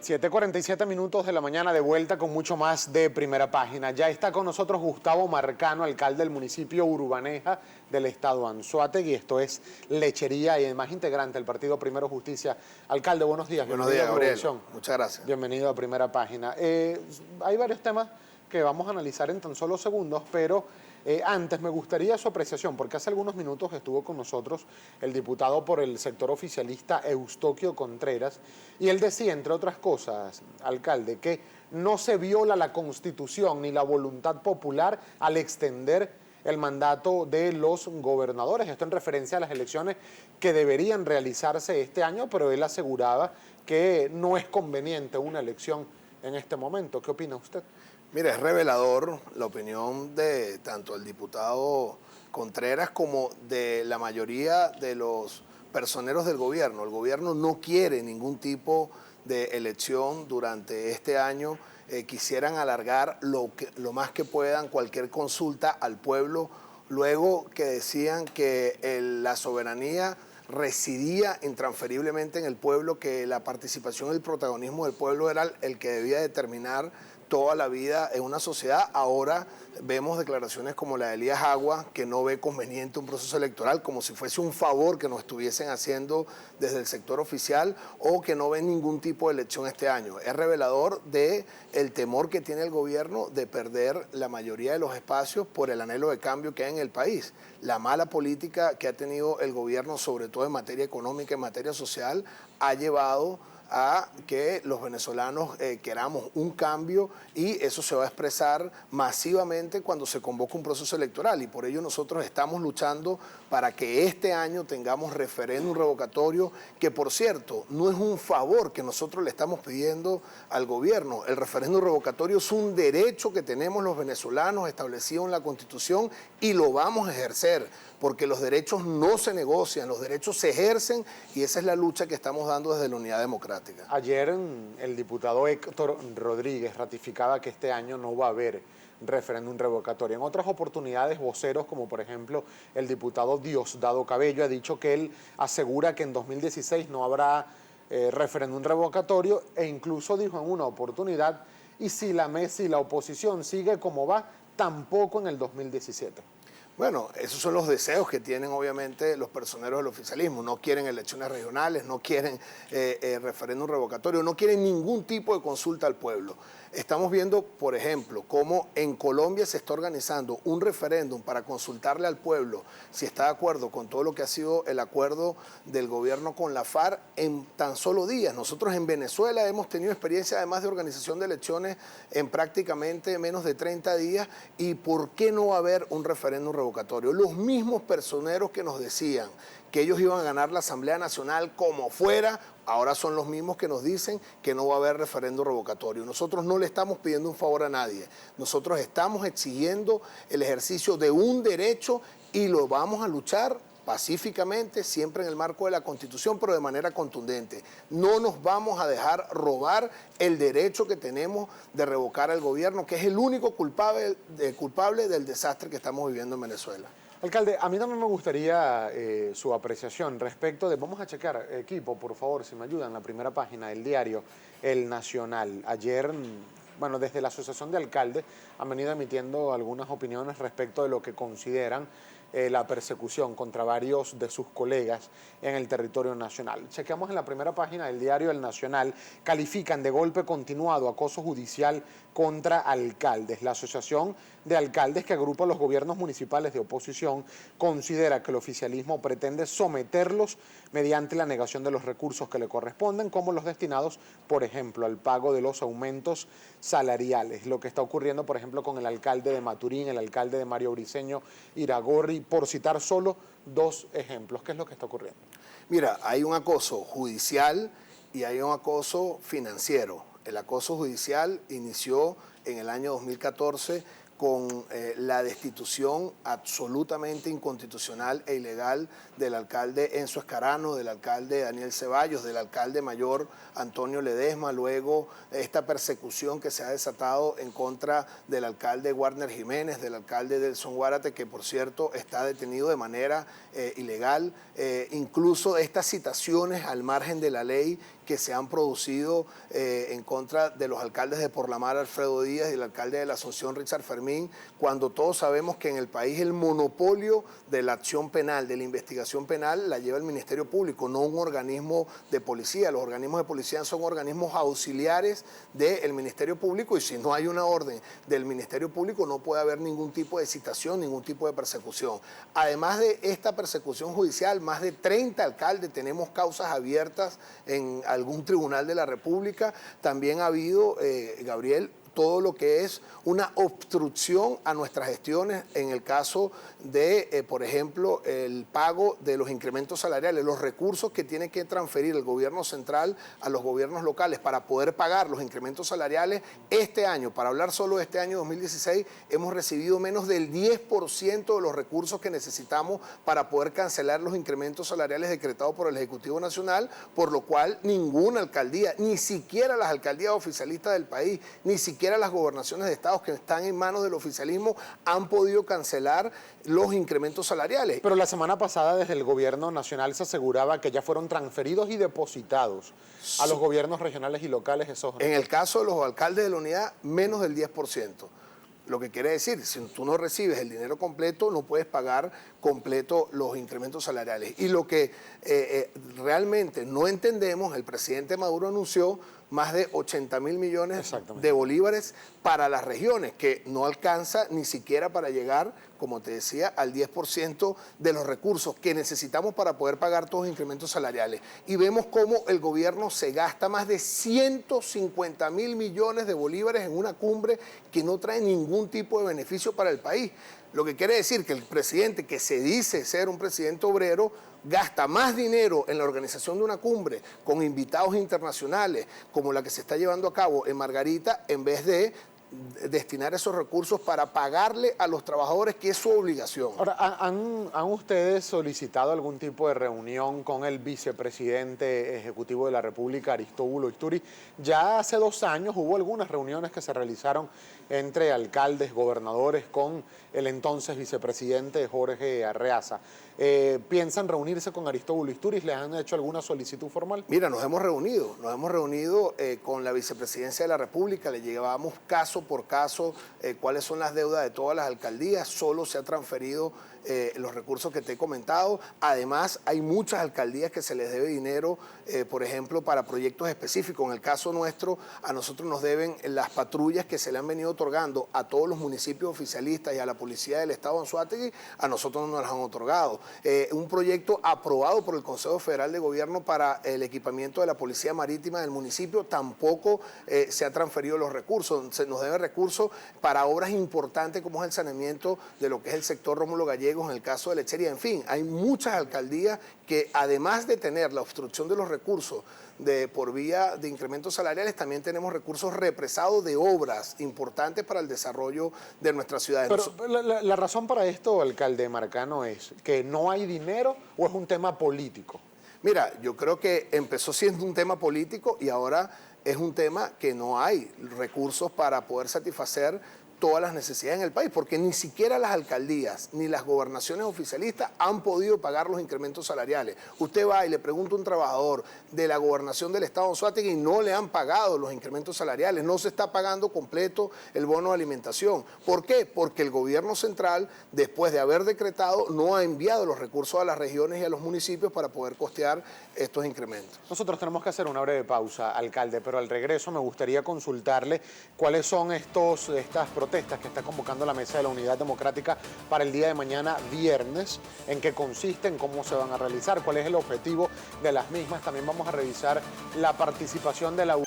7:47 minutos de la mañana, de vuelta con mucho más de Primera Página. Ya está con nosotros Gustavo Marcano, alcalde del municipio Urbaneja del estado Anzoátegui. Esto es Lechería y además integrante del partido Primero Justicia. Alcalde, buenos días. Buenos días, Gabriel. Muchas gracias. Bienvenido a Primera Página. Hay varios temas que vamos a analizar en tan solo segundos, pero antes me gustaría su apreciación, porque hace algunos minutos estuvo con nosotros el diputado por el sector oficialista Eustoquio Contreras, y él decía, entre otras cosas, alcalde, que no se viola la Constitución ni la voluntad popular al extender el mandato de los gobernadores. Esto en referencia a las elecciones que deberían realizarse este año, pero él aseguraba que no es conveniente una elección en este momento. ¿Qué opina usted? Mire, es revelador la opinión de tanto el diputado Contreras como de la mayoría de los personeros del gobierno. El gobierno no quiere ningún tipo de elección durante este año. Quisieran alargar lo más que puedan cualquier consulta al pueblo, luego que decían que la soberanía residía intransferiblemente en el pueblo, que la participación y el protagonismo del pueblo era el que debía determinar toda la vida en una sociedad. Ahora vemos declaraciones como la de Elías Agua, que no ve conveniente un proceso electoral, como si fuese un favor que nos estuviesen haciendo desde el sector oficial, o que no ven ningún tipo de elección este año. Es revelador del temor que tiene el gobierno de perder la mayoría de los espacios por el anhelo de cambio que hay en el país. La mala política que ha tenido el gobierno, sobre todo en materia económica, en materia social, ha llevado a que los venezolanos queramos un cambio, y eso se va a expresar masivamente cuando se convoque un proceso electoral, y por ello nosotros estamos luchando para que este año tengamos referéndum revocatorio, que por cierto no es un favor que nosotros le estamos pidiendo al gobierno. El referéndum revocatorio es un derecho que tenemos los venezolanos establecido en la Constitución, y lo vamos a ejercer, porque los derechos no se negocian, los derechos se ejercen, y esa es la lucha que estamos dando desde la Unidad Democrática. Ayer el diputado Héctor Rodríguez ratificaba que este año no va a haber referéndum revocatorio. En otras oportunidades, voceros como por ejemplo el diputado Diosdado Cabello ha dicho que él asegura que en 2016 no habrá referéndum revocatorio, e incluso dijo en una oportunidad, y si la mesa y la oposición sigue como va, tampoco en el 2017. Bueno, esos son los deseos que tienen obviamente los personeros del oficialismo. No quieren elecciones regionales, no quieren referéndum revocatorio, no quieren ningún tipo de consulta al pueblo. Estamos viendo, por ejemplo, cómo en Colombia se está organizando un referéndum para consultarle al pueblo si está de acuerdo con todo lo que ha sido el acuerdo del gobierno con la FARC en tan solo días. Nosotros en Venezuela hemos tenido experiencia además de organización de elecciones en prácticamente menos de 30 días. ¿Y por qué no va a haber un referéndum revocatorio? Los mismos personeros que nos decían que ellos iban a ganar la Asamblea Nacional como fuera, ahora son los mismos que nos dicen que no va a haber referéndum revocatorio. Nosotros no le estamos pidiendo un favor a nadie. Nosotros estamos exigiendo el ejercicio de un derecho, y lo vamos a luchar pacíficamente, siempre en el marco de la Constitución, pero de manera contundente. No nos vamos a dejar robar el derecho que tenemos de revocar al gobierno, que es el único culpable del desastre que estamos viviendo en Venezuela. Alcalde, a mí también me gustaría su apreciación respecto de, vamos a checar, equipo, por favor, si me ayudan, la primera página del diario El Nacional. Ayer, bueno, desde la Asociación de Alcaldes han venido emitiendo algunas opiniones respecto de lo que consideran la persecución contra varios de sus colegas en el territorio nacional. Chequeamos en la primera página del diario El Nacional, califican de golpe continuado acoso judicial contra alcaldes. La Asociación de Alcaldes, que agrupa a los gobiernos municipales de oposición, considera que el oficialismo pretende someterlos mediante la negación de los recursos que le corresponden, como los destinados, por ejemplo, al pago de los aumentos salariales. Lo que está ocurriendo, por ejemplo, con el alcalde de Maturín, el alcalde de Mario Briceño Iragorri, por citar solo dos ejemplos. ¿Qué es lo que está ocurriendo? Mira, hay un acoso judicial y hay un acoso financiero. El acoso judicial inició en el año 2014 con la destitución absolutamente inconstitucional e ilegal del alcalde Enzo Escarano, del alcalde Daniel Ceballos, del alcalde mayor Antonio Ledesma, luego esta persecución que se ha desatado en contra del alcalde Warner Jiménez, del alcalde Delson Guárate, que por cierto está detenido de manera ilegal, incluso estas citaciones al margen de la ley que se han producido en contra de los alcaldes de Porlamar, Alfredo Díaz, y el alcalde de la Asunción, Richard Fermín, cuando todos sabemos que en el país el monopolio de la acción penal, de la investigación penal, la lleva el Ministerio Público, no un organismo de policía. Los organismos de policía son organismos auxiliares del Ministerio Público, y si no hay una orden del Ministerio Público no puede haber ningún tipo de citación, ningún tipo de persecución. Además de esta persecución judicial, más de 30 alcaldes tenemos causas abiertas en algún tribunal de la República. También ha habido, Gabriel, todo lo que es una obstrucción a nuestras gestiones en el caso de, por ejemplo, el pago de los incrementos salariales, los recursos que tiene que transferir el gobierno central a los gobiernos locales para poder pagar los incrementos salariales. Este año, para hablar solo de este año 2016, hemos recibido menos del 10% de los recursos que necesitamos para poder cancelar los incrementos salariales decretados por el Ejecutivo Nacional, por lo cual ninguna alcaldía, ni siquiera las alcaldías oficialistas del país, ni siquiera las gobernaciones de estados que están en manos del oficialismo han podido cancelar los incrementos salariales. Pero la semana pasada desde el gobierno nacional se aseguraba que ya fueron transferidos y depositados a los gobiernos regionales y locales esos. En el caso de los alcaldes de la unidad, menos del 10%. Lo que quiere decir, si tú no recibes el dinero completo, no puedes pagar completo los incrementos salariales. Y lo que realmente no entendemos, el presidente Maduro anunció más de 80.000 millones de bolívares para las regiones, que no alcanza ni siquiera para llegar, como te decía, al 10% de los recursos que necesitamos para poder pagar todos los incrementos salariales. Y vemos cómo el gobierno se gasta más de 150.000 millones de bolívares en una cumbre que no trae ningún tipo de beneficio para el país. Lo que quiere decir que el presidente, que se dice ser un presidente obrero, gasta más dinero en la organización de una cumbre con invitados internacionales como la que se está llevando a cabo en Margarita, en vez de destinar esos recursos para pagarle a los trabajadores, que es su obligación. Ahora, ¿han ustedes solicitado algún tipo de reunión con el vicepresidente ejecutivo de la República, Aristóbulo Istúriz? Ya hace 2 años hubo algunas reuniones que se realizaron entre alcaldes, gobernadores, con el entonces vicepresidente Jorge Arreaza. ¿Piensan reunirse con Aristóbulo Istúriz? ¿Les han hecho alguna solicitud formal? Mira, nos hemos reunido con la vicepresidencia de la República, le llevábamos caso por caso cuáles son las deudas de todas las alcaldías. Solo se ha transferido los recursos que te he comentado. Además, hay muchas alcaldías que se les debe dinero, por ejemplo, para proyectos específicos. En el caso nuestro, a nosotros nos deben las patrullas que se le han venido otorgando a todos los municipios oficialistas y a la policía del Estado de Anzoátegui. A nosotros no nos las han otorgado. Un proyecto aprobado por el Consejo Federal de Gobierno para el equipamiento de la Policía Marítima del municipio, tampoco se ha transferido los recursos. Se nos debe recursos para obras importantes como es el saneamiento de lo que es el sector Rómulo Gallegos, en el caso de Lechería. En fin, hay muchas alcaldías que, además de tener la obstrucción de los recursos por vía de incrementos salariales, también tenemos recursos represados de obras importantes para el desarrollo de nuestras ciudades. Pero la razón para esto, alcalde Marcano, ¿es que no hay dinero o es un tema político? Mira, yo creo que empezó siendo un tema político y ahora es un tema que no hay recursos para poder satisfacer todas las necesidades en el país, porque ni siquiera las alcaldías ni las gobernaciones oficialistas han podido pagar los incrementos salariales. Usted va y le pregunta a un trabajador de la gobernación del Estado de Anzoátegui y no le han pagado los incrementos salariales, no se está pagando completo el bono de alimentación. ¿Por qué? Porque el gobierno central, después de haber decretado, no ha enviado los recursos a las regiones y a los municipios para poder costear estos incrementos. Nosotros tenemos que hacer una breve pausa, alcalde, pero al regreso me gustaría consultarle cuáles son estas protestas que está convocando la Mesa de la Unidad Democrática para el día de mañana, viernes, en qué consisten, cómo se van a realizar, cuál es el objetivo de las mismas. También vamos a revisar la participación de la